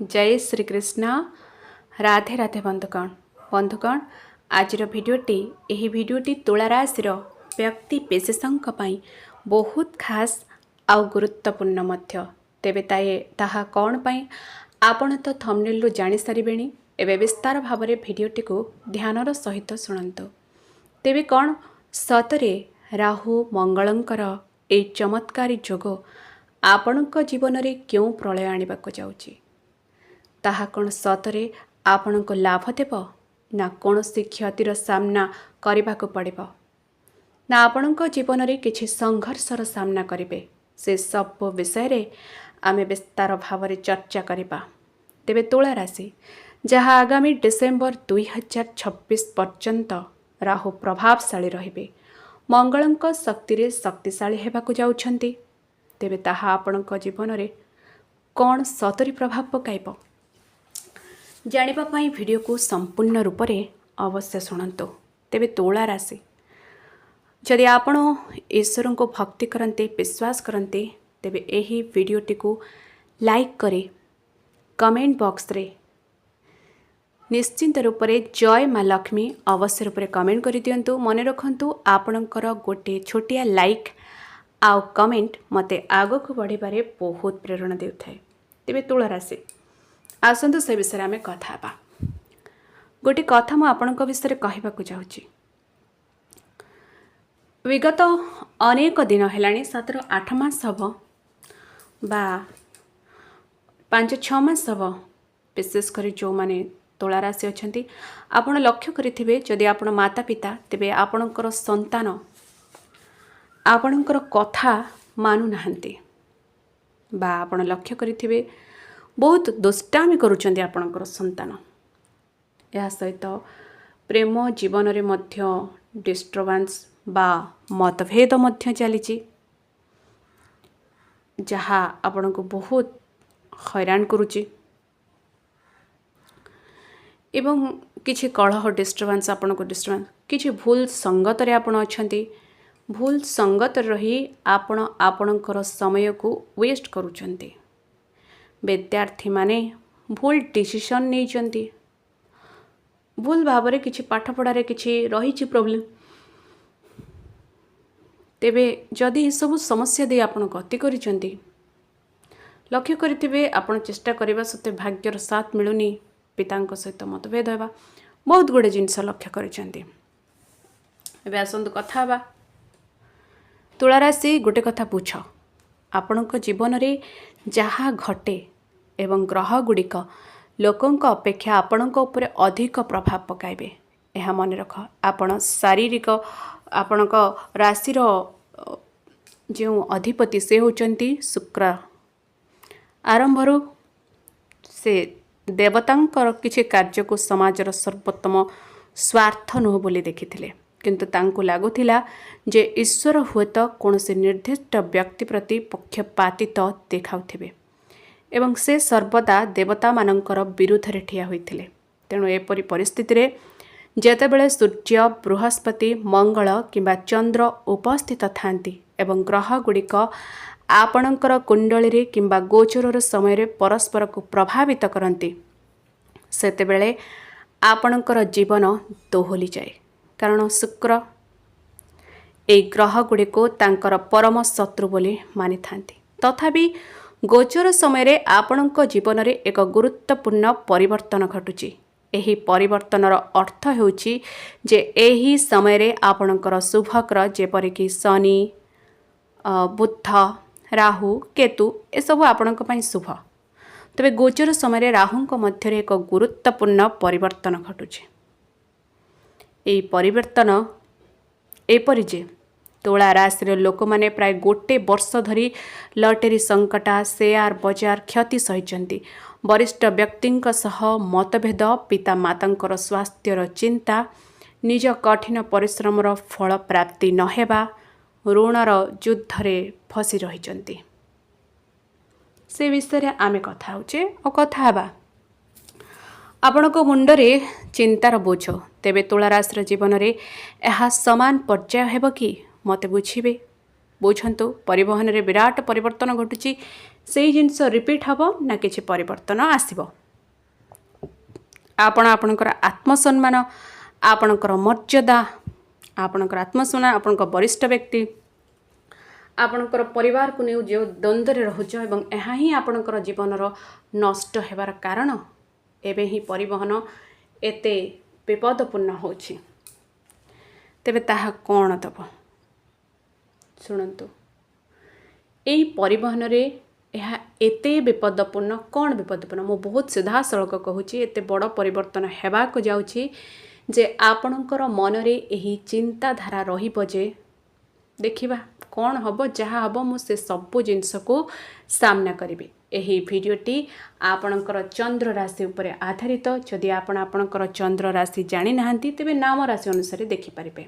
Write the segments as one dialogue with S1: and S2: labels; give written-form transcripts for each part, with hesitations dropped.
S1: जय श्री कृष्ण राधे राधे बंधुगण आज भिडियोटी यही भिडियोटी तुला राशि व्यक्ति विशेषज्ञ बहुत खास आउ गुरुत्वपूर्ण मध्य तेबे ताहा कौन पाई आपण तो थंबनेल जानि सारिबेनी एबे विस्तार भाव में भिडियोटी को ध्यानर सहित शुणु तेबे कौन सतरे राहु मंगलंकर ए चमत्कारी जोग आपणक जीवन में क्यों प्रलय आने को जाउची ताहा कौन सतरे आपण को लाभ देव ना कौन सी क्षतिर सामना करने को पड़ो ना आपण जीवन में किसी संघर्षर सामना करेंगे से सब विषय आम विस्तार भाव में चर्चा करवा तेबे तुला राशि जहाँ आगामी डिसेम्बर 2026 पर्यंत राहु प्रभावशाली रहिबे मंगलंक शक्ति रे शक्तिशाली होगाकू जाउछंती तेबे ताहा आपणक जीवन में कौन सतरी प्रभाव पकाइब जानिबा पाई वीडियो को संपूर्ण रूप से अवश्य शुणु तेबे तुला राशि जदि आपण ईश्वर को भक्ति करते विश्वास करते तेबे यही वीडियोटी को लाइक करे कमेंट बॉक्स रे निश्चिंत रूप से जय माँ लक्ष्मी अवश्य रूप से कमेंट कर दिंतु मन रखु आपणकर गोटे छोटिया लाइक आउ कमेंट मते आग को बढ़ारे बहुत प्रेरणा देउथाय तेबे तुला राशि आसतु से विषय आम कथा गोटे कथा मु आपणक विषय कहवाक चाहूँगी विगत अनेक दिन है 7-8 मास हम बा 5-6 मास हम विशेषकर जो माने तुला राशि अच्छा आपण लक्ष्य करेंगे जदि आपण माता पिता तेबे आपणकर संतान आपणकर कथा मानु नाहंती बा आपण लक्ष्य करेंगे बहुत दुष्टामी करुचंदी आपणकर संतान या सहित प्रेम जीवन रे मध्य डिस्टर्बांस बा मतभेद मध्य चली जहाँ आपण को बहुत हैरान करुची एवं किछि कलह डिस्टर्बांस आपण को डिस्टर्बांस किछि भूल संगत रे आपण अछंती भूल संगत रही आपण आपणकर समय को वेस्ट करुचंती विद्यार्थी माने भूल डिसीजन नहीं चंती भूल भाव में किसी पाठ पढ़ारे किसी रही प्रॉब्लम तेबे जदि ये सब समस्या दे आपण गति करिसेंती लक्ष्य करिथिबे आपण चेष्टा करबा सत्ते भाग्यर साथ मिलुनी पितांक सहित मतभेद होगा बहुत गुड़े जिनस लक्ष्य करिसेंती एबे आसंतु कथा बा तुला राशि गोटे कथा पूछ आपणक जीवन रे जहाँ घटे एवं ग्रह गुड़िक लोकों अपेक्षा आपणक उपरे अधिक प्रभाव पकाइबे यह मन रख आपण शारीरिक आपणक राशि जो अधिपति से होचंती शुक्र आरंभरू से देवतांकर किछि कार्य को समाजर सर्वोत्तम स्वार्थ नुह बोली देखिथिले किंतु तांको लागुथिला जे ईश्वर हुएत कौनसी निर्दिष्ट व्यक्ति प्रति पक्षपातित देखाउथिबे एवं से सर्वदा देवता मानकर विरुद्ध रे ठिया होइथिले तेणु एपरि परिस्थिति रे जेतेबेले सूर्य बृहस्पति मंगल किंबा चंद्र उपस्थित थांती एवं ग्रह गुड़िक आपणकर कुंडली रे किंबा गोचरर समय रे परस्पर को प्रभावित करती सेतेबेले आपणकर जीवन दोहली जाए कारण शुक्र ए ग्रह गुड़िक तांकर परम शत्रु बोली मानि थांती तथापि गोचर समय रे आपणक जीवन रे एक गुरुत्वपूर्ण परिवर्तन घटुची एही परिवर्तनर अर्थ हेउची जे एही समय रे आपणकर शुभग्रह जेपरिक शनि बुध राहु केतु ए सब आपणक पई शुभ तबे गोचर समय रे राहुंक मध्य एक गुरुत्वपूर्ण परिवर्तन घटुची एही परिवर्तन एपरि जे तुला राशि लोक मैंने प्राय गोटे वर्ष धरी लटरी संकटा शेयर बजार क्षति सहिचंती वरिष्ठ व्यक्ति मतभेद पिता मातांकर स्वास्थ्यर चिंता निज कठिन परिश्रमर फल प्राप्ति नहेबा ऋणर युद्ध रे फसी रहिचंती से विषय आमे कथा होचे और कथा हेबा आपणक मुंडरे चिंतार बोझ तेबे तुला राशि जीवन रे यह समान पर्याय हेब कि मते बुझिबे ବୁଝନ୍ତୁ ପରିବହନରେ ବିରାଟ ପରିବର୍ତ୍ତନ ଘଟୁଛି। ସେଇ ଜିନିଷ ରିପିଟ୍ ହେବ ନା କିଛି ପରିବର୍ତ୍ତନ ଆସିବ। ଆପଣ ଆପଣଙ୍କର ଆତ୍ମସମ୍ମାନ, ଆପଣଙ୍କର ମର୍ଯ୍ୟାଦା, ଆପଣଙ୍କର ଆତ୍ମସମ୍ମାନ, ଆପଣଙ୍କ ବରିଷ୍ଠ ବ୍ୟକ୍ତି, ଆପଣଙ୍କର ପରିବାରକୁ ନେଇ ଯେଉଁ ଦ୍ୱନ୍ଦ୍ୱରେ ରହୁଛ ଏବଂ ଏହା ହିଁ ଆପଣଙ୍କର ଜୀବନର ନଷ୍ଟ ହେବାର କାରଣ। ଏବେ ହିଁ ପରିବହନ ଏତେ ବିପଦପୂର୍ଣ୍ଣ ହେଉଛି। ତେବେ ତାହା କ'ଣ ଦେବ? ଶୁଣନ୍ତୁ, ଏଇ ପରିବହନରେ ଏହା ଏତେ ବିପଦପୂର୍ଣ୍ଣ। କ'ଣ ବିପଦପୂର୍ଣ୍ଣ? ମୁଁ ବହୁତ ସିଧାସଳଖ କହୁଛି, ଏତେ ବଡ଼ ପରିବର୍ତ୍ତନ ହେବାକୁ ଯାଉଛି ଯେ ଆପଣଙ୍କର ମନରେ ଏହି ଚିନ୍ତାଧାରା ରହିବ ଯେ ଦେଖିବା କ'ଣ ହେବ, ଯାହା ହେବ ମୁଁ ସେ ସବୁ ଜିନିଷକୁ ସାମ୍ନା କରିବି। ଏହି ଭିଡ଼ିଓଟି ଆପଣଙ୍କର ଚନ୍ଦ୍ର ରାଶି ଉପରେ ଆଧାରିତ। ଯଦି ଆପଣ ଆପଣଙ୍କର ଚନ୍ଦ୍ର ରାଶି ଜାଣିନାହାନ୍ତି ତେବେ ନାମ ରାଶି ଅନୁସାରେ ଦେଖିପାରିବେ।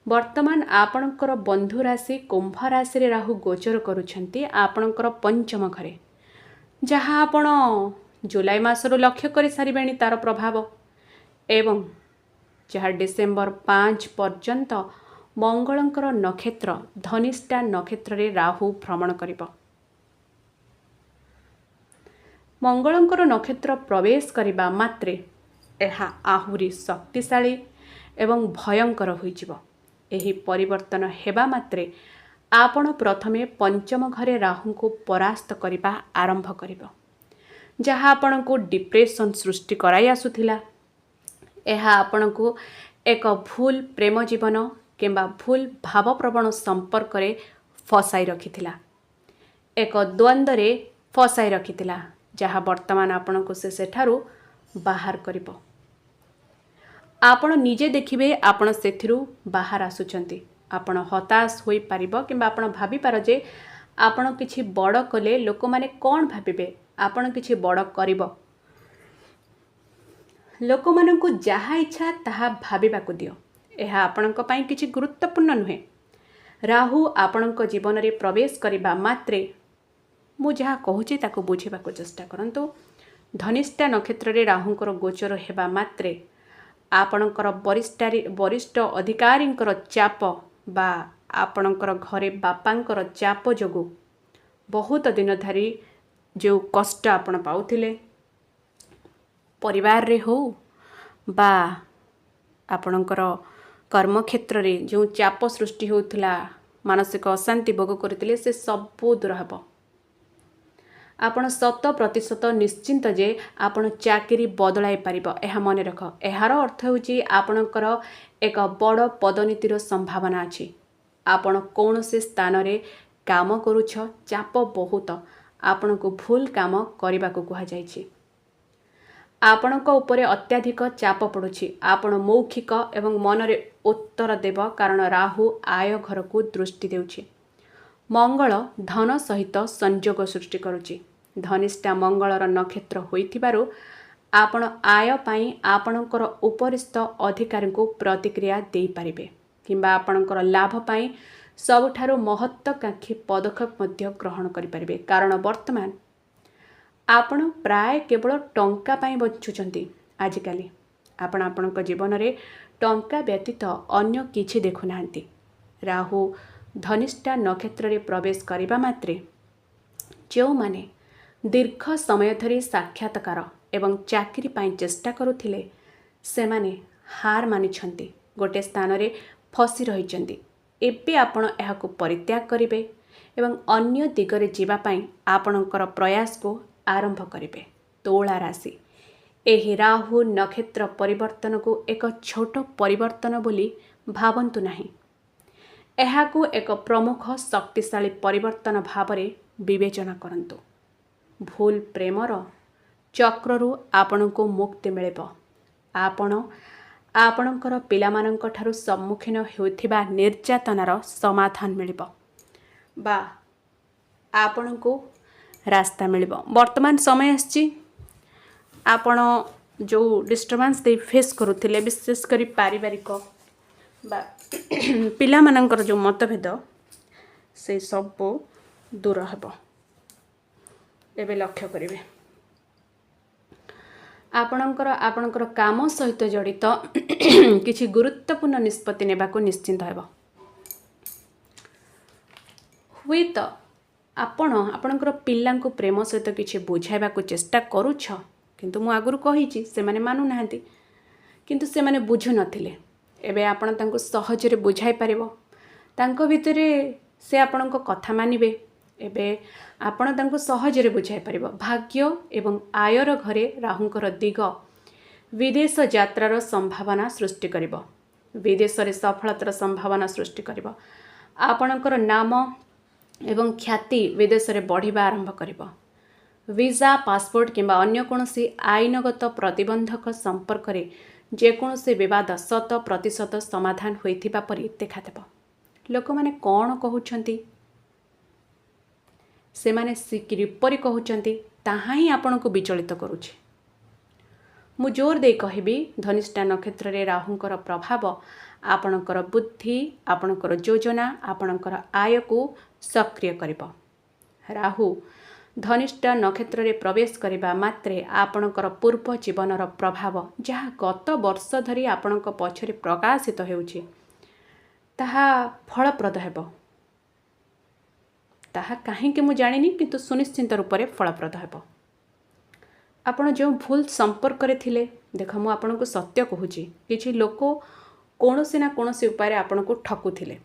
S1: ବର୍ତ୍ତମାନ ଆପଣଙ୍କର ବନ୍ଧୁ ରାଶି କୁମ୍ଭ ରାଶିରେ ରାହୁ ଗୋଚର କରୁଛନ୍ତି ଆପଣଙ୍କର ପଞ୍ଚମ ଘରେ, ଯାହା ଆପଣ ଜୁଲାଇ ମାସରୁ ଲକ୍ଷ୍ୟ କରିସାରିବେଣି ତା'ର ପ୍ରଭାବ। ଏବଂ ଯାହା ଡିସେମ୍ବର 5 ପର୍ଯ୍ୟନ୍ତ ମଙ୍ଗଳଙ୍କର ନକ୍ଷତ୍ର ଧନିଷ୍ଠା ନକ୍ଷତ୍ରରେ ରାହୁ ଭ୍ରମଣ କରିବ। ମଙ୍ଗଳଙ୍କର ନକ୍ଷତ୍ର ପ୍ରବେଶ କରିବା ମାତ୍ରେ ଏହା ଆହୁରି ଶକ୍ତିଶାଳୀ ଏବଂ ଭୟଙ୍କର ହୋଇଯିବ। ଏହି ପରିବର୍ତ୍ତନ ହେବା ମାତ୍ରେ ଆପଣ ପ୍ରଥମେ ପଞ୍ଚମ ଘରେ ରାହୁଙ୍କୁ ପରାସ୍ତ କରିବା ଆରମ୍ଭ କରିବ, ଯାହା ଆପଣଙ୍କୁ ଡିପ୍ରେସନ୍ ସୃଷ୍ଟି କରାଇ ଆସୁଥିଲା। ଏହା ଆପଣଙ୍କୁ ଏକ ଭୁଲ ପ୍ରେମ ଜୀବନ କିମ୍ବା ଭୁଲ ଭାବପ୍ରବଣ ସମ୍ପର୍କରେ ଫସାଇ ରଖିଥିଲା, ଏକ ଦ୍ୱନ୍ଦ୍ୱରେ ଫସାଇ ରଖିଥିଲା, ଯାହା ବର୍ତ୍ତମାନ ଆପଣଙ୍କୁ ସେଠାରୁ ବାହାର କରିବ। ଆପଣ ନିଜେ ଦେଖିବେ ଆପଣ ସେଥିରୁ ବାହାର ଆସୁଛନ୍ତି। ଆପଣ ହତାଶ ହୋଇପାରିବ କିମ୍ବା ଆପଣ ଭାବିପାର ଯେ ଆପଣ କିଛି ବଡ଼ କଲେ ଲୋକମାନେ କ'ଣ ଭାବିବେ। ଆପଣ କିଛି ବଡ଼ କରିବ, ଲୋକମାନଙ୍କୁ ଯାହା ଇଚ୍ଛା ତାହା ଭାବିବାକୁ ଦିଅ। ଏହା ଆପଣଙ୍କ ପାଇଁ କିଛି ଗୁରୁତ୍ୱପୂର୍ଣ୍ଣ ନୁହେଁ। ରାହୁ ଆପଣଙ୍କ ଜୀବନରେ ପ୍ରବେଶ କରିବା ମାତ୍ରେ, ମୁଁ ଯାହା କହୁଛି ତାକୁ ବୁଝିବାକୁ ଚେଷ୍ଟା କରନ୍ତୁ। ଧନିଷ୍ଠା ନକ୍ଷତ୍ରରେ ରାହୁଙ୍କର ଗୋଚର ହେବା ମାତ୍ରେ ଆପଣଙ୍କର ବରିଷ୍ଠ ଅଧିକାରୀଙ୍କର ଚାପ ବା ଆପଣଙ୍କର ଘରେ ବାପାଙ୍କର ଚାପ ଯୋଗୁଁ ବହୁତ ଦିନ ଧରି ଯେଉଁ କଷ୍ଟ ଆପଣ ପାଉଥିଲେ, ପରିବାରରେ ହେଉ ବା ଆପଣଙ୍କର କର୍ମକ୍ଷେତ୍ରରେ ଯେଉଁ ଚାପ ସୃଷ୍ଟି ହେଉଥିଲା, ମାନସିକ ଅଶାନ୍ତି ଭୋଗ କରୁଥିଲେ, ସେ ସବୁ ଦୂର ହେବ। ଆପଣ 100% ନିଶ୍ଚିନ୍ତ ଯେ ଆପଣ ଚାକିରି ବଦଳାଇ ପାରିବ। ଏହା ମନେ ରଖ। ଏହାର ଅର୍ଥ ହେଉଛି ଆପଣଙ୍କର ଏକ ବଡ଼ ପଦୋନ୍ନତିର ସମ୍ଭାବନା ଅଛି। ଆପଣ କୌଣସି ସ୍ଥାନରେ କାମ କରୁଛ, ଚାପ ବହୁତ, ଆପଣଙ୍କୁ ଭୁଲ କାମ କରିବାକୁ କୁହାଯାଇଛି। ଆପଣଙ୍କ ଉପରେ ଅତ୍ୟଧିକ ଚାପ ପଡ଼ୁଛି। ଆପଣ ମୌଖିକ ଏବଂ ମନରେ ଉତ୍ତର ଦେବ, କାରଣ ରାହୁ ଆୟ ଘରକୁ ଦୃଷ୍ଟି ଦେଉଛି। ମଙ୍ଗଳ ଧନ ସହିତ ସଂଯୋଗ ସୃଷ୍ଟି କରୁଛି। ଧନିଷ୍ଠା ମଙ୍ଗଳର ନକ୍ଷତ୍ର ହୋଇଥିବାରୁ ଆପଣ ଆୟ ପାଇଁ ଆପଣଙ୍କର ଉପରିସ୍ଥ ଅଧିକାରୀଙ୍କୁ ପ୍ରତିକ୍ରିୟା ଦେଇପାରିବେ କିମ୍ବା ଆପଣଙ୍କର ଲାଭ ପାଇଁ ସବୁଠାରୁ ମହତ୍ତ୍ୱାକାଂକ୍ଷୀ ପଦକ୍ଷେପ ମଧ୍ୟ ଗ୍ରହଣ କରିପାରିବେ। କାରଣ ବର୍ତ୍ତମାନ ଆପଣ ପ୍ରାୟ କେବଳ ଟଙ୍କା ପାଇଁ ବଞ୍ଚୁଛନ୍ତି। ଆଜିକାଲି ଆପଣ ଆପଣଙ୍କ ଜୀବନରେ ଟଙ୍କା ବ୍ୟତୀତ ଅନ୍ୟ କିଛି ଦେଖୁନାହାନ୍ତି। ରାହୁ ଧନିଷ୍ଠା ନକ୍ଷତ୍ରରେ ପ୍ରବେଶ କରିବା ମାତ୍ରେ ଯେଉଁମାନେ ଦୀର୍ଘ ସମୟ ଧରି ସାକ୍ଷାତକାର ଏବଂ ଚାକିରି ପାଇଁ ଚେଷ୍ଟା କରୁଥିଲେ, ସେମାନେ ହାର ମାନିଛନ୍ତି, ଗୋଟିଏ ସ୍ଥାନରେ ଫସି ରହିଛନ୍ତି। ଏବେ ଆପଣ ଏହାକୁ ପରିତ୍ୟାଗ କରିବେ ଏବଂ ଅନ୍ୟ ଦିଗରେ ଯିବା ପାଇଁ ଆପଣଙ୍କର ପ୍ରୟାସକୁ ଆରମ୍ଭ କରିବେ। ତୁଳା ରାଶି ଏହି ରାହୁ ନକ୍ଷତ୍ର ପରିବର୍ତ୍ତନକୁ ଏକ ଛୋଟ ପରିବର୍ତ୍ତନ ବୋଲି ଭାବନ୍ତୁ ନାହିଁ। ଏହାକୁ ଏକ ପ୍ରମୁଖ ଶକ୍ତିଶାଳୀ ପରିବର୍ତ୍ତନ ଭାବରେ ବିବେଚନା କରନ୍ତୁ। ଭୁଲ ପ୍ରେମର ଚକ୍ରରୁ ଆପଣଙ୍କୁ ମୁକ୍ତି ମିଳିବ। ଆପଣ ଆପଣଙ୍କର ପିଲାମାନଙ୍କ ଠାରୁ ସମ୍ମୁଖୀନ ହେଉଥିବା ନିର୍ଯାତନାର ସମାଧାନ ମିଳିବ ବା ଆପଣଙ୍କୁ ରାସ୍ତା ମିଳିବ। ବର୍ତ୍ତମାନ ସମୟ ଆସିଛି, ଆପଣ ଯେଉଁ ଡିଷ୍ଟର୍ବାନ୍ସ ଦେଇ ଫେସ୍ କରୁଥିଲେ, ବିଶେଷ କରି ପାରିବାରିକ ବା ପିଲାମାନଙ୍କର ଯେଉଁ ମତଭେଦ, ସେ ସବୁ ଦୂର ହେବ। ଏବେ ଲକ୍ଷ୍ୟ କରିବେ ଆପଣଙ୍କର କାମ ସହିତ ଜଡ଼ିତ କିଛି ଗୁରୁତ୍ୱପୂର୍ଣ୍ଣ ନିଷ୍ପତ୍ତି ନେବାକୁ ନିଶ୍ଚିନ୍ତ ହେବ। ହୁଏତ ଆପଣଙ୍କର ପିଲାଙ୍କୁ ପ୍ରେମ ସହିତ କିଛି ବୁଝାଇବାକୁ ଚେଷ୍ଟା କରୁଛ, କିନ୍ତୁ ମୁଁ ଆଗରୁ କହିଛି ସେମାନେ ମାନୁନାହାନ୍ତି, କିନ୍ତୁ ସେମାନେ ବୁଝୁନଥିଲେ। ଏବେ ଆପଣ ତାଙ୍କୁ ସହଜରେ ବୁଝାଇ ପାରିବ, ତାଙ୍କ ଭିତରେ ସେ ଆପଣଙ୍କ କଥା ମାନିବେ। ଏବେ ଆପଣ ତାଙ୍କୁ ସହଜରେ ବୁଝାଇ ପାରିବ। ଭାଗ୍ୟ ଏବଂ ଆୟର ଘରେ ରାହୁଙ୍କର ଦିଗ ବିଦେଶ ଯାତ୍ରାର ସମ୍ଭାବନା ସୃଷ୍ଟି କରିବ, ବିଦେଶରେ ସଫଳତାର ସମ୍ଭାବନା ସୃଷ୍ଟି କରିବ। ଆପଣଙ୍କର ନାମ ଏବଂ ଖ୍ୟାତି ବିଦେଶରେ ବଢ଼ିବା ଆରମ୍ଭ କରିବ। ଭିସା, ପାସପୋର୍ଟ କିମ୍ବା ଅନ୍ୟ କୌଣସି ଆଇନଗତ ପ୍ରତିବନ୍ଧକ ସମ୍ପର୍କରେ ଯେକୌଣସି ବିବାଦ 100% ସମାଧାନ ହୋଇଥିବା ପରି ଦେଖାଦେବ। ଲୋକମାନେ କ'ଣ କହୁଛନ୍ତି, ସେମାନେ କିପରି କହୁଛନ୍ତି, ତାହା ହିଁ ଆପଣଙ୍କୁ ବିଚଳିତ କରୁଛି। ମୁଁ ଜୋର ଦେଇ କହିବି, ଧନିଷ୍ଠା ନକ୍ଷତ୍ରରେ ରାହୁଙ୍କର ପ୍ରଭାବ ଆପଣଙ୍କର ବୁଦ୍ଧି, ଆପଣଙ୍କର ଯୋଜନା, ଆପଣଙ୍କର ଆୟକୁ ସକ୍ରିୟ କରିବ। ରାହୁ ଧନିଷ୍ଠା ନକ୍ଷତ୍ରରେ ପ୍ରବେଶ କରିବା ମାତ୍ରେ ଆପଣଙ୍କର ପୂର୍ବ ଜୀବନର ପ୍ରଭାବ, ଯାହା ଗତ ବର୍ଷ ଧରି ଆପଣଙ୍କ ପଛରେ ପ୍ରକାଶିତ ହେଉଛି, ତାହା ଫଳପ୍ରଦ ହେବ। ତାହା କାହିଁକି ମୁଁ ଜାଣିନି, କିନ୍ତୁ ସୁନିଶ୍ଚିତ ରୂପରେ ଫଳପ୍ରଦ ହେବ। ଆପଣ ଯେଉଁ ଭୁଲ ସମ୍ପର୍କରେ ଥିଲେ, ଦେଖ ମୁଁ ଆପଣଙ୍କୁ ସତ୍ୟ କହୁଛି, କିଛି ଲୋକ କୌଣସି ନା କୌଣସି ଉପାୟରେ ଆପଣଙ୍କୁ ଠକୁଥିଲେ।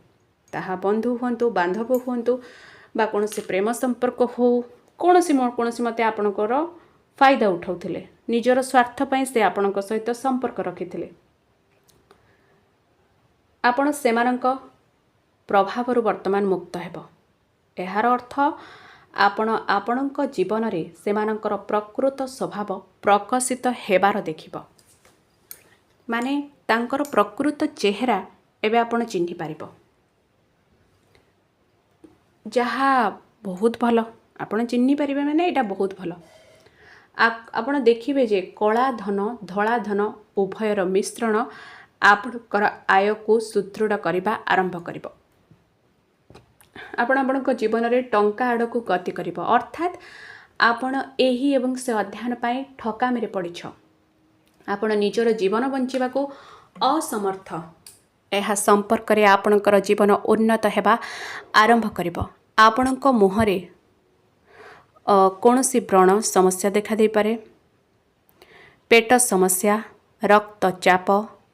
S1: ତାହା ବନ୍ଧୁ ହୁଅନ୍ତୁ, ବାନ୍ଧବ ହୁଅନ୍ତୁ ବା କୌଣସି ପ୍ରେମ ସମ୍ପର୍କ ହେଉ, କୌଣସି ମତେ ଆପଣଙ୍କର ଫାଇଦା ଉଠାଉଥିଲେ। ନିଜର ସ୍ୱାର୍ଥ ପାଇଁ ସେ ଆପଣଙ୍କ ସହିତ ସମ୍ପର୍କ ରଖିଥିଲେ। ଆପଣ ସେମାନଙ୍କ ପ୍ରଭାବରୁ ବର୍ତ୍ତମାନ ମୁକ୍ତ ହେବ। ଏହାର ଅର୍ଥ ଆପଣ ଆପଣଙ୍କ ଜୀବନରେ ସେମାନଙ୍କର ପ୍ରକୃତ ସ୍ୱଭାବ ପ୍ରକାଶିତ ହେବାର ଦେଖିବ। ମାନେ ତାଙ୍କର ପ୍ରକୃତ ଚେହେରା ଏବେ ଆପଣ ଚିହ୍ନି ପାରିବ, ଯାହା ବହୁତ ଭଲ। ଆପଣ ଚିହ୍ନି ପାରିବେ ମାନେ ଏଇଟା ବହୁତ ଭଲ। ଆପଣ ଦେଖିବେ ଯେ କଳା ଧନ, ଧଳା ଧନ ଉଭୟର ମିଶ୍ରଣ ଆପଣଙ୍କର ଆୟକୁ ସୁଦୃଢ଼ କରିବା ଆରମ୍ଭ କରିବ। ଆପଣଙ୍କ ଜୀବନରେ ଟଙ୍କା ଆଡ଼କୁ ଗତି କରିବ, ଅର୍ଥାତ୍ ଆପଣ ଏହି ଏବଂ ସେ ଅଧ୍ୟୟନ ପାଇଁ ଠକାମିରେ ପଡ଼ିଛ। ଆପଣ ନିଜର ଜୀବନ ବଞ୍ଚିବାକୁ ଅସମର୍ଥ। ଏହା ସମ୍ପର୍କରେ ଆପଣଙ୍କର ଜୀବନ ଉନ୍ନତ ହେବା ଆରମ୍ଭ କରିବ। ଆପଣଙ୍କ ମୁହଁରେ କୌଣସି ବ୍ରଣ ସମସ୍ୟା ଦେଖାଦେଇପାରେ। ପେଟ ସମସ୍ୟା, ରକ୍ତଚାପ,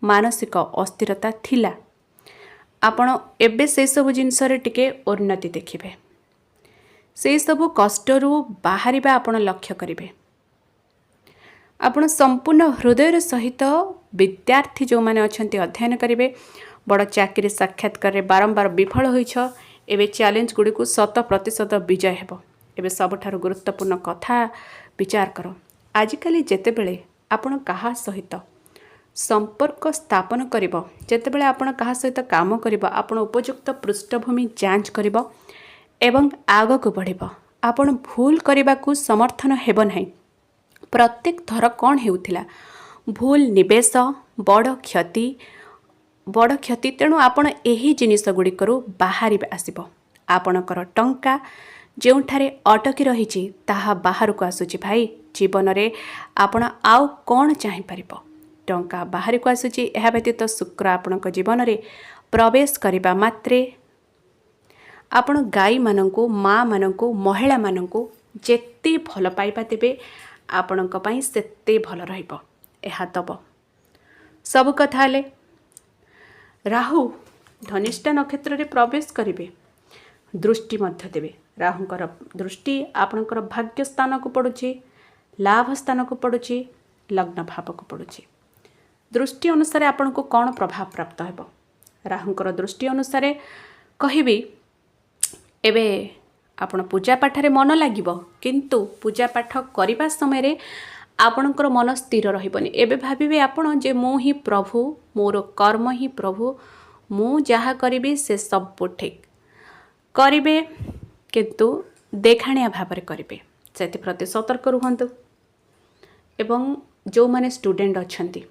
S1: ମାନସିକ ଅସ୍ଥିରତା ଥିଲା। ଆପଣ ଏବେ ସେସବୁ ଜିନିଷରେ ଟିକେ ଉନ୍ନତି ଦେଖିବେ। ସେସବୁ କଷ୍ଟରୁ ବାହାରିବା ଆପଣ ଲକ୍ଷ୍ୟ କରିବେ। ଆପଣ ସମ୍ପୂର୍ଣ୍ଣ ହୃଦୟର ସହିତ ବିଦ୍ୟାର୍ଥୀ ଯେଉଁମାନେ ଅଛନ୍ତି ଅଧ୍ୟୟନ କରିବେ। ବଡ଼ ଚାକିରି ସାକ୍ଷାତକାରରେ ବାରମ୍ବାର ବିଫଳ ହୋଇଛ, ଏବେ ଚ୍ୟାଲେଞ୍ଜ ଗୁଡ଼ିକୁ 100% ବିଜୟ ହେବ। ଏବେ ସବୁଠାରୁ ଗୁରୁତ୍ୱପୂର୍ଣ୍ଣ କଥା ବିଚାର କର। ଆଜିକାଲି ଯେତେବେଳେ ଆପଣ କାହା ସହିତ ସମ୍ପର୍କ ସ୍ଥାପନ କରିବ, ଯେତେବେଳେ ଆପଣ କାହା ସହିତ କାମ କରିବ, ଆପଣ ଉପଯୁକ୍ତ ପୃଷ୍ଠଭୂମି ଯାଞ୍ଚ କରିବ ଏବଂ ଆଗକୁ ବଢ଼ିବ। ଆପଣ ଭୁଲ କରିବାକୁ ସମର୍ଥନ ହେବ ନାହିଁ। ପ୍ରତ୍ୟେକ ଥର କ'ଣ ହେଉଥିଲା, ଭୁଲ ନିବେଶ, ବଡ଼ କ୍ଷତି। ତେଣୁ ଆପଣ ଏହି ଜିନିଷ ଗୁଡ଼ିକରୁ ବାହାରି ଆସିବ। ଆପଣଙ୍କର ଟଙ୍କା ଯେଉଁଠାରେ ଅଟକି ରହିଛି ତାହା ବାହାରକୁ ଆସୁଛି। ଭାଇ, ଜୀବନରେ ଆପଣ ଆଉ କ'ଣ ଚାହିଁପାରିବ? ଟଙ୍କା ବାହାରକୁ ଆସୁଛି। ଏହା ବ୍ୟତୀତ ଶୁକ୍ର ଆପଣଙ୍କ ଜୀବନରେ ପ୍ରବେଶ କରିବା ମାତ୍ରେ ଆପଣ ଗାଈମାନଙ୍କୁ, ମା'ମାନଙ୍କୁ, ମହିଳାମାନଙ୍କୁ ଯେତେ ଭଲ ପାଇବା ଦେବେ, ଆପଣଙ୍କ ପାଇଁ ସେତେ ଭଲ ରହିବ। ଏହା ଦେବ। ସବୁ କଥା ହେଲେ ରାହୁ ଧନିଷ୍ଠା ନକ୍ଷତ୍ରରେ ପ୍ରବେଶ କରିବେ, ଦୃଷ୍ଟି ମଧ୍ୟ ଦେବେ। ରାହୁଙ୍କର ଦୃଷ୍ଟି ଆପଣଙ୍କର ଭାଗ୍ୟ ସ୍ଥାନକୁ ପଡ଼ୁଛି, ଲାଭ ସ୍ଥାନକୁ ପଡ଼ୁଛି, ଲଗ୍ନ ଭାବକୁ ପଡ଼ୁଛି। ଦୃଷ୍ଟି ଅନୁସାରେ ଆପଣଙ୍କୁ କ'ଣ ପ୍ରଭାବ ପ୍ରାପ୍ତ ହେବ? ରାହୁଙ୍କର ଦୃଷ୍ଟି ଅନୁସାରେ କହିବି, ଏବେ ଆପଣ ପୂଜାପାଠରେ ମନ ଲାଗିବ, କିନ୍ତୁ ପୂଜାପାଠ କରିବା ସମୟରେ ଆପଣଙ୍କର ମନ ସ୍ଥିର ରହିବନି। ଏବେ ଭାବିବେ ଆପଣ ଯେ ମୁଁ ହିଁ ପ୍ରଭୁ, ମୋର କର୍ମ ହିଁ ପ୍ରଭୁ, ମୁଁ ଯାହା କରିବି ସେ ସବୁ ଠିକ୍ କରିବେ, କିନ୍ତୁ ଦେଖାଣିଆ ଭାବରେ କରିବେ। ସେଥିପ୍ରତି ସତର୍କ ରୁହନ୍ତୁ। ଏବଂ ଯେଉଁମାନେ ଷ୍ଟୁଡେଣ୍ଟ ଅଛନ୍ତି,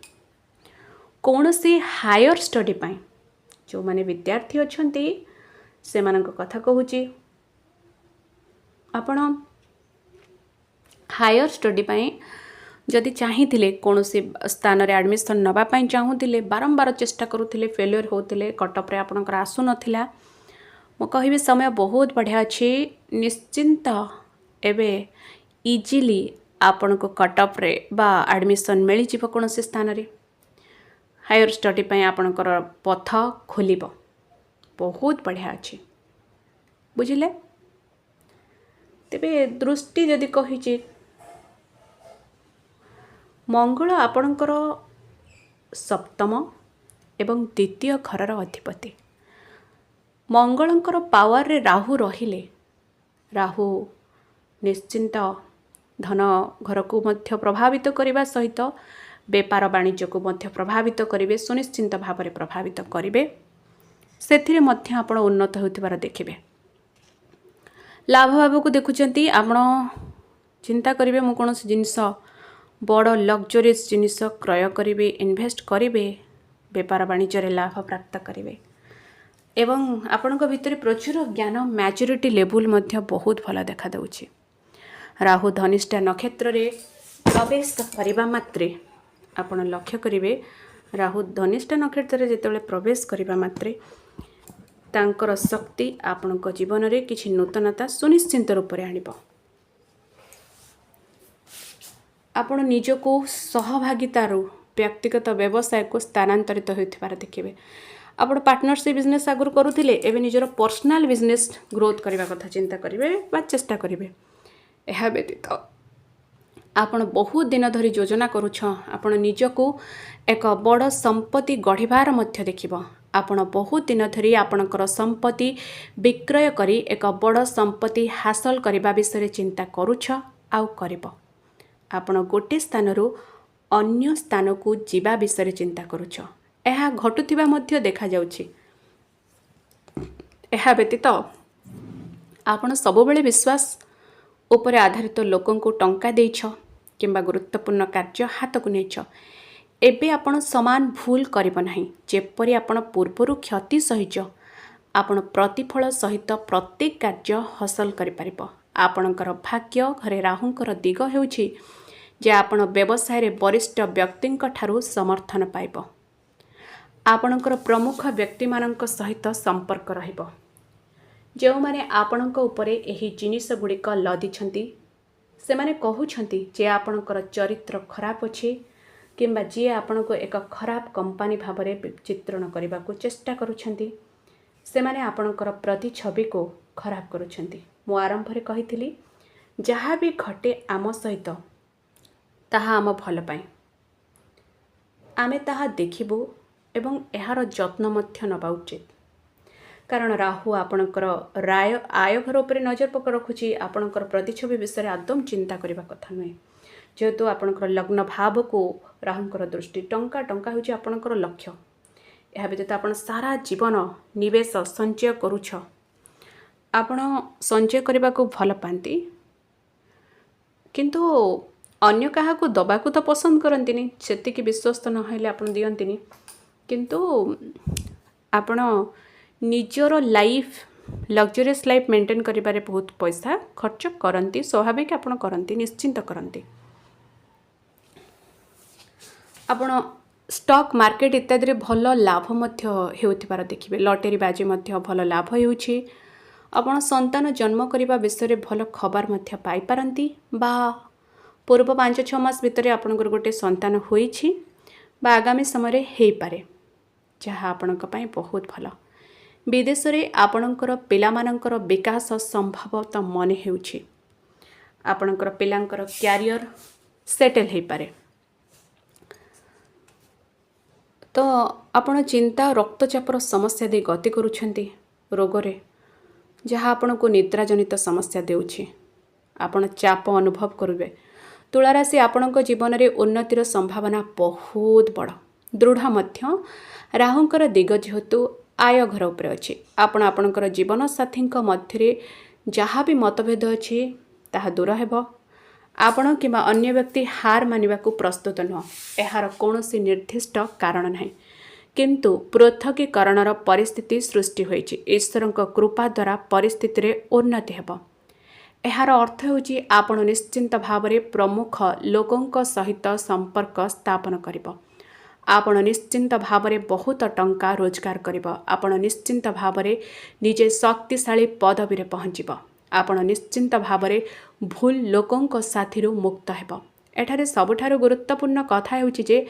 S1: କୌଣସି ହାୟର ଷ୍ଟଡି ପାଇଁ ଯେଉଁମାନେ ବିଦ୍ୟାର୍ଥୀ ଅଛନ୍ତି ସେମାନଙ୍କ କଥା କହୁଛି। ଆପଣ ହାୟର ଷ୍ଟଡି ପାଇଁ ଯଦି ଚାହିଁଥିଲେ, କୌଣସି ସ୍ଥାନରେ ଆଡ଼ମିସନ୍ ନେବା ପାଇଁ ଚାହୁଁଥିଲେ, ବାରମ୍ବାର ଚେଷ୍ଟା କରୁଥିଲେ, ଫେଲୁଅର୍ ହେଉଥିଲେ, କଟଅଫ୍ରେ ଆପଣଙ୍କର ଆସୁନଥିଲା, ମୁଁ କହିବି ସମୟ ବହୁତ ବଢ଼ିଆ ଅଛି। ନିଶ୍ଚିନ୍ତ ଏବେ ଇଜିଲି ଆପଣଙ୍କୁ କଟଅଫ୍ରେ ବା ଆଡ଼ମିସନ୍ ମିଳିଯିବ କୌଣସି ସ୍ଥାନରେ। ହାୟର ଷ୍ଟଡି ପାଇଁ ଆପଣଙ୍କର ପଥ ଖୋଲିବ। ବହୁତ ବଢ଼ିଆ ଅଛି, ବୁଝିଲେ। ତେବେ ଦୃଷ୍ଟି ଯଦି କହିଛି, ମଙ୍ଗଳ ଆପଣଙ୍କର ସପ୍ତମ ଏବଂ ଦ୍ୱିତୀୟ ଘରର ଅଧିପତି। ମଙ୍ଗଳଙ୍କର ପାୱାରରେ ରାହୁ ରହିଲେ, ରାହୁ ନିଶ୍ଚିନ୍ତ ଧନ ଘରକୁ ମଧ୍ୟ ପ୍ରଭାବିତ କରିବା ସହିତ ବେପାର ବାଣିଜ୍ୟକୁ ମଧ୍ୟ ପ୍ରଭାବିତ କରିବେ, ସୁନିଶ୍ଚିନ୍ତ ଭାବରେ ପ୍ରଭାବିତ କରିବେ। ସେଥିରେ ମଧ୍ୟ ଆପଣ ଉନ୍ନତ ହେଉଥିବାର ଦେଖିବେ। ଲାଭ ଭାବକୁ ଦେଖୁଛନ୍ତି, ଆପଣ ଚିନ୍ତା କରିବେ ମୁଁ କୌଣସି ଜିନିଷ ବଡ଼ ଲକ୍ଜରିୟସ୍ ଜିନିଷ କ୍ରୟ କରିବେ, ଇନଭେଷ୍ଟ କରିବେ, ବେପାର ବାଣିଜ୍ୟରେ ଲାଭ ପ୍ରାପ୍ତ କରିବେ। ଏବଂ ଆପଣଙ୍କ ଭିତରେ ପ୍ରଚୁର ଜ୍ଞାନ ମ୍ୟାଚୁରିଟି ଲେଭୁଲ୍ ମଧ୍ୟ ବହୁତ ଭଲ ଦେଖାଦେଉଛି। ରାହୁ ଧନିଷ୍ଠା ନକ୍ଷତ୍ରରେ ପ୍ରବେଶ କରିବା ମାତ୍ରେ ଆପଣ ଲକ୍ଷ୍ୟ କରିବେ, ରାହୁ ଧନିଷ୍ଠା ନକ୍ଷତ୍ରରେ ଯେତେବେଳେ ପ୍ରବେଶ କରିବା ମାତ୍ରେ ତାଙ୍କର ଶକ୍ତି ଆପଣଙ୍କ ଜୀବନରେ କିଛି ନୂତନତା ସୁନିଶ୍ଚିନ୍ତ ରୂପରେ ଆଣିବ। ଆପଣ ନିଜକୁ ସହଭାଗିତାରୁ ବ୍ୟକ୍ତିଗତ ବ୍ୟବସାୟକୁ ସ୍ଥାନାନ୍ତରିତ ହେଉଥିବାର ଦେଖିବେ। ଆପଣ ପାର୍ଟନରସିପ୍ ବିଜନେସ୍ ଆଗରୁ କରୁଥିଲେ, ଏବେ ନିଜର ପର୍ସନାଲ୍ ବିଜନେସ୍ ଗ୍ରୋଥ୍ କରିବା କଥା ଚିନ୍ତା କରିବେ ବା ଚେଷ୍ଟା କରିବେ। ଏହା ବ୍ୟତୀତ ଆପଣ ବହୁତ ଦିନ ଧରି ଯୋଜନା କରୁଛ, ଆପଣ ନିଜକୁ ଏକ ବଡ଼ ସମ୍ପତ୍ତି ଗଢ଼ିବାର ମଧ୍ୟ ଦେଖିବ। ଆପଣ ବହୁତ ଦିନ ଧରି ଆପଣଙ୍କର ସମ୍ପତ୍ତି ବିକ୍ରୟ କରି ଏକ ବଡ଼ ସମ୍ପତ୍ତି ହାସଲ କରିବା ବିଷୟରେ ଚିନ୍ତା କରୁଛ ଆଉ କରିବ। ଆପଣ ଗୋଟିଏ ସ୍ଥାନରୁ ଅନ୍ୟ ସ୍ଥାନକୁ ଯିବା ବିଷୟରେ ଚିନ୍ତା କରୁଛ, ଏହା ଘଟୁଥିବା ମଧ୍ୟ ଦେଖାଯାଉଛି। ଏହା ବ୍ୟତୀତ ଆପଣ ସବୁବେଳେ ବିଶ୍ୱାସ ଉପରେ ଆଧାରିତ ଲୋକଙ୍କୁ ଟଙ୍କା ଦେଇଛ କିମ୍ବା ଗୁରୁତ୍ୱପୂର୍ଣ୍ଣ କାର୍ଯ୍ୟ ହାତକୁ ନେଇଛ। ଏବେ ଆପଣ ସମାନ ଭୁଲ କରିବ ନାହିଁ। ଯେପରି ଆପଣ ପୂର୍ବରୁ କ୍ଷତି ସହିଛ, ଆପଣ ପ୍ରତିଫଳ ସହିତ ପ୍ରତ୍ୟେକ କାର୍ଯ୍ୟ ହାସଲ କରିପାରିବ। ଆପଣଙ୍କର ଭାଗ୍ୟ ଘରେ ରାହୁଙ୍କର ଦିଗ ହେଉଛି ଯେ ଆପଣ ବ୍ୟବସାୟରେ ବରିଷ୍ଠ ବ୍ୟକ୍ତିଙ୍କ ଠାରୁ ସମର୍ଥନ ପାଇବ। ଆପଣଙ୍କର ପ୍ରମୁଖ ବ୍ୟକ୍ତିମାନଙ୍କ ସହିତ ସମ୍ପର୍କ ରହିବ। ଯେଉଁମାନେ ଆପଣଙ୍କ ଉପରେ ଏହି ଜିନିଷ ଗୁଡ଼ିକ ଲଦିଛନ୍ତି, ସେମାନେ କହୁଛନ୍ତି ଯେ ଆପଣଙ୍କର ଚରିତ୍ର ଖରାପ ଅଛି କିମ୍ବା ଯିଏ ଆପଣଙ୍କୁ ଏକ ଖରାପ କମ୍ପାନୀ ଭାବରେ ଚିତ୍ରଣ କରିବାକୁ ଚେଷ୍ଟା କରୁଛନ୍ତି, ସେମାନେ ଆପଣଙ୍କର ପ୍ରତିଛବିକୁ ଖରାପ କରୁଛନ୍ତି। ମୁଁ ଆରମ୍ଭରେ କହିଥିଲି, ଯାହା ବି ଘଟେ ଆମ ସହିତ ତାହା ଆମ ଭଲ ପାଇଁ। ଆମେ ତାହା ଦେଖିବୁ ଏବଂ ଏହାର ଯତ୍ନ ମଧ୍ୟ ନେବା ଉଚିତ। କାରଣ ରାହୁ ଆପଣଙ୍କର ଆୟ ଘର ଉପରେ ନଜର ରଖୁଛି। ଆପଣଙ୍କର ପ୍ରତିଛବି ବିଷୟରେ ଆଦୌ ଚିନ୍ତା କରିବା କଥା ନୁହେଁ। ଯେହେତୁ ଆପଣଙ୍କର ଲଗ୍ନ ଭାବକୁ ରାହୁଙ୍କର ଦୃଷ୍ଟି, ଟଙ୍କା ହେଉଛି ଆପଣଙ୍କର ଲକ୍ଷ୍ୟ। ଏହା ବ୍ୟତୀତ ଆପଣ ସାରା ଜୀବନ ନିବେଶ ସଞ୍ଚୟ କରୁଛ। ଆପଣ ସଞ୍ଚୟ କରିବାକୁ ଭଲ ପାଆନ୍ତି, କିନ୍ତୁ ଅନ୍ୟ କାହାକୁ ଦେବାକୁ ତ ପସନ୍ଦ କରନ୍ତିନି। ସେତିକି ବିଶ୍ୱସ୍ତ ନହେଲେ ଆପଣ ଦିଅନ୍ତିନି। କିନ୍ତୁ ଆପଣ ନିଜର ଲାଇଫ୍, ଲକ୍ଜରିୟସ୍ ଲାଇଫ୍ ମେଣ୍ଟେନ୍ କରିବାରେ ବହୁତ ପଇସା ଖର୍ଚ୍ଚ କରନ୍ତି। ସ୍ୱାଭାବିକ ଆପଣ କରନ୍ତି, ନିଶ୍ଚିନ୍ତ କରନ୍ତି। ଆପଣ ଷ୍ଟକ୍ ମାର୍କେଟ ଇତ୍ୟାଦିରେ ଭଲ ଲାଭ ମଧ୍ୟ ହେଉଥିବାର ଦେଖିବେ। ଲଟେରୀ ବାଜି ମଧ୍ୟ ଭଲ ଲାଭ ହେଉଛି। ଆପଣ ସନ୍ତାନ ଜନ୍ମ କରିବା ବିଷୟରେ ଭଲ ଖବର ମଧ୍ୟ ପାଇପାରନ୍ତି, ବା ପୂର୍ବ 5-6 ମାସ ଭିତରେ ଆପଣଙ୍କର ଗୋଟିଏ ସନ୍ତାନ ହୋଇଛି ବା ଆଗାମୀ ସମୟରେ ହେଇପାରେ, ଯାହା ଆପଣଙ୍କ ପାଇଁ ବହୁତ ଭଲ। ବିଦେଶରେ ଆପଣଙ୍କର ପିଲାମାନଙ୍କର ବିକାଶ ସମ୍ଭବତଃ ମନେ ହେଉଛି। ଆପଣଙ୍କର ପିଲାଙ୍କର କ୍ୟାରିୟର ସେଟେଲ୍ ହେଇପାରେ। ତ ଆପଣ ଚିନ୍ତା ରକ୍ତଚାପର ସମସ୍ୟା ଦେଇ ଗତି କରୁଛନ୍ତି, ରୋଗରେ, ଯାହା ଆପଣଙ୍କୁ ନିଦ୍ରାଜନିତ ସମସ୍ୟା ଦେଉଛି। ଆପଣ ଚାପ ଅନୁଭବ କରିବେ। ତୁଳାରାଶି ଆପଣଙ୍କ ଜୀବନରେ ଉନ୍ନତିର ସମ୍ଭାବନା ବହୁତ ବଡ଼, ଦୃଢ଼ ମଧ୍ୟ। ରାହୁଙ୍କର ଦିଗ ଯେହେତୁ ଆୟ ଘର ଉପରେ ଅଛି, ଆପଣ ଆପଣଙ୍କର ଜୀବନସାଥୀଙ୍କ ମଧ୍ୟରେ ଯାହା ବି ମତଭେଦ ଅଛି ତାହା ଦୂର ହେବ। ଆପଣ କିମ୍ବା ଅନ୍ୟ ବ୍ୟକ୍ତି ହାର ମାନିବାକୁ ପ୍ରସ୍ତୁତ ନୁହଁ। ଏହାର କୌଣସି ନିର୍ଦ୍ଦିଷ୍ଟ କାରଣ ନାହିଁ, କିନ୍ତୁ ପୃଥକୀକରଣର ପରିସ୍ଥିତି ସୃଷ୍ଟି ହୋଇଛି। ଈଶ୍ୱରଙ୍କ କୃପା ଦ୍ୱାରା ପରିସ୍ଥିତିରେ ଉନ୍ନତି ହେବ। ଏହାର ଅର୍ଥ ହେଉଛି ଆପଣ ନିଶ୍ଚିନ୍ତ ଭାବରେ ପ୍ରମୁଖ ଲୋକଙ୍କ ସହିତ ସମ୍ପର୍କ ସ୍ଥାପନ କରିବ। आपण निश्चिंत भावरे बहुत टंका रोजगार करिब। आपण निश्चिंत भावरे निजे शक्तिशाली पदवी रे पहुँचब। आपण निश्चिंत भावरे भूल लोकंक साथीरु मुक्त हेब। एठारे सबुठारु गुरुत्वपूर्ण कथा हेउची जे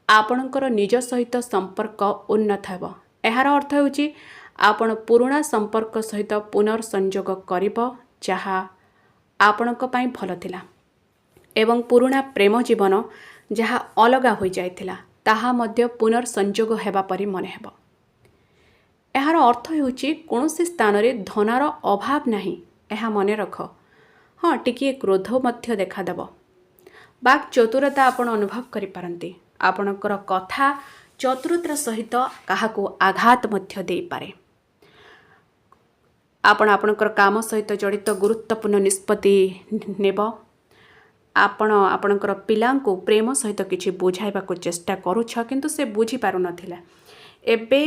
S1: आपणकर निज सहित संपर्क उन्नत हेब। एहार अर्थ हेउची आपण पुराणा संपर्क सहित पुनर्संयोग करिब जहा आपणक पई भल थिला एवं पुराणा प्रेम जीवन जहा अलगा होई जायथिला ताहा मध्य पुनर्संयोग हेबा परि मन हेब। एहार अर्थ हेउची कोनोसी स्थान रे धनार अभाव नाही एहा मने रख। हाँ टिकिए क्रोध मध्य देखा देब। बाक चतुरता आपण अनुभव करि पारंती। आपणकर कथा चतुरतार सहित काहाको आघात मध्य देई पारे। आपण आपणकर काम सहित जड़ित गुरुत्वपूर्ण निष्पत्ति नेब। आपण आपणकर पिलांको प्रेम सहित किछि बुझाइबा को चेष्टा करूछ किंतु से बुझी पारु नथिला। एबे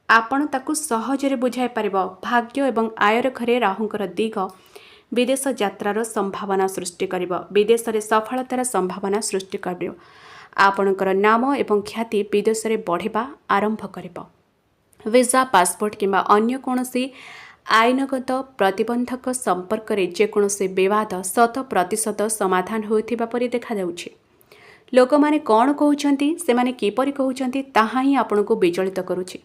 S1: आपण ताकू सहजरे बुझाइ पारिबो। भाग्य एवं आयर घरे राहुंकर दिग विदेश यात्रार संभावना सृष्टि करिबो। विदेश रे सफलतार संभावना सृष्टि करिबो। आपणकर नाम एवं ख्याति विदेश रे बढ़िबा आरंभ करिबो। वीजा पासपोर्ट किंबा अन्य कोनोसी आईनगत प्रतिबंधक संपर्क रे जेकोनोसी विवाद 100% समाधान होइथिबा परि देखा जाउछि। लोक माने कोन कहउछंती से माने किपरि कहउछंती ताहा ही आपनको विचलित करूछि।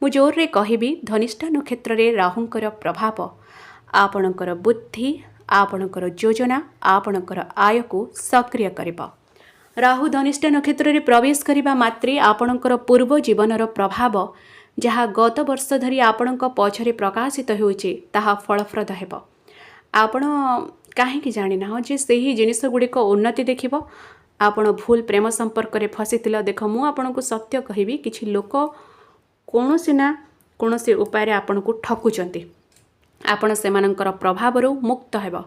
S1: मु जोर रे कहिबी धनिष्ठा नक्षत्र रे राहुंकर प्रभाव आपणकर बुद्धि आपणकर योजना आपणकर आय को सक्रिय करिबा। राहु धनिष्ठा नक्षत्र रे प्रवेश करिबा मात्रे आपणकर पूर्व जीवनर प्रभाव जहाँ गत वर्ष धरी आपणक पछरे प्रकाशित होउछि ताहा फलप्रद हेब। आपण काहेकि जानिना जे सेही जिनिस गुड़िक उन्नति देखिब। आपण भूल प्रेम संपर्क रे फसिथिल देख मु आपणको सत्य कहिबी किछि लोक कोनोसी ना कोनोसी उपाय रे आपणको ठकुचंती। आपण सेमानंकर प्रभावरु मुक्त हेब।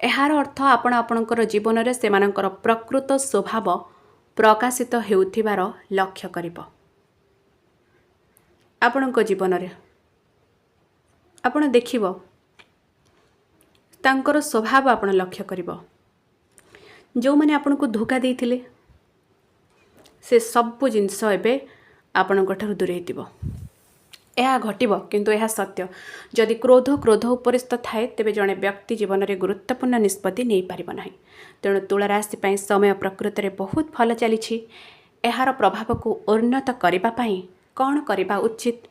S1: एहार अर्थ आपण आपणकर जीवन रे सेमानंकर प्रकृत स्वभाव प्रकाशित हेउथिबार लक्ष्य करिब। आपणक जीवन रे आपण देखिबो तांकर स्वभाव आपण लक्ष्य करिबो। जो माने आपनको धोखा देइथिले से सब जिंस एबे आपणक ठारु दूरेइ दिबो। यह घटिबो किंतु यह सत्य। जदि क्रोध उपरिस्थ थाए तेबे जणे व्यक्ति जीवन रे गुरुत्वपूर्ण निष्पत्ति नहीं पारिबो नाही। तेणु तुला राशि पई समय प्रकृति रे बहुत भल चलीछि। एहार प्रभाव को उन्नत करिबा पई कौन करवा उचित?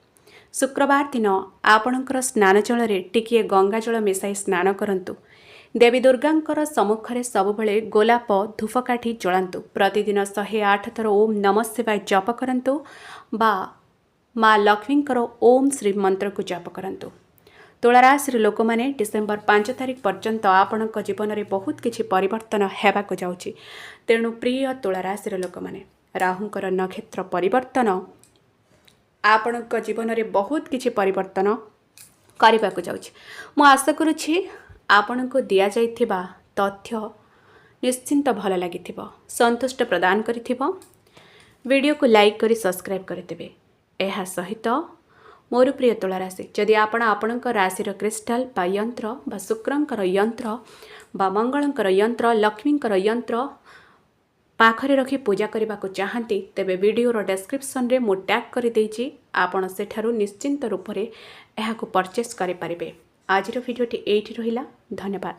S1: शुक्रवार दिन आपणकर स्नान जल रे टिकिए गंगा जल मिसाई स्नान करंतु। देवी दुर्गांकर सम्मुखरे सबुबले गोलाप धूपकाठी जलांतु। प्रतिदिन 108 थर ओम नमः शिवाय जप करंतु बा माँ लक्ष्मींकर ओम श्री मंत्र को जप करंतु। तुला राशि लोक माने डिसेंबर 5 तारिख पर्यंत आपणक जीवन रे बहुत किछि परिवर्तन हेबाको जाउछि। तेणु प्रिय तुला राशि लोक माने राहुंकर नक्षत्र परिवर्तन आपणक जीवन रे बहुत किछि परिवर्तन करबाको जाउछि। मु आशा करूछि आपणको दिया जाइथिबा तथ्य निश्चिंत भल लागिथिबो, संतुष्ट प्रदान करिथिबो। वीडियो को लाइक करी सब्सक्राइब करदेबे। एहा सहित मोर प्रिय तुला राशि जदि आपण आपणक राशिर क्रिस्टल बा यंत्र बा शुक्रंकर यंत्र बा मंगलंकर यंत्र लक्ष्मींकर यंत्र पाखरे रखी पूजा करने को चाहती तेबे वीडियोर डिस्क्रिप्शन रे मु टैग कर देइछि। आपण सेठारु निश्चिंत रूप से यह परचेस करें। आज वीडियोटी एठी रहिला। धन्यवाद।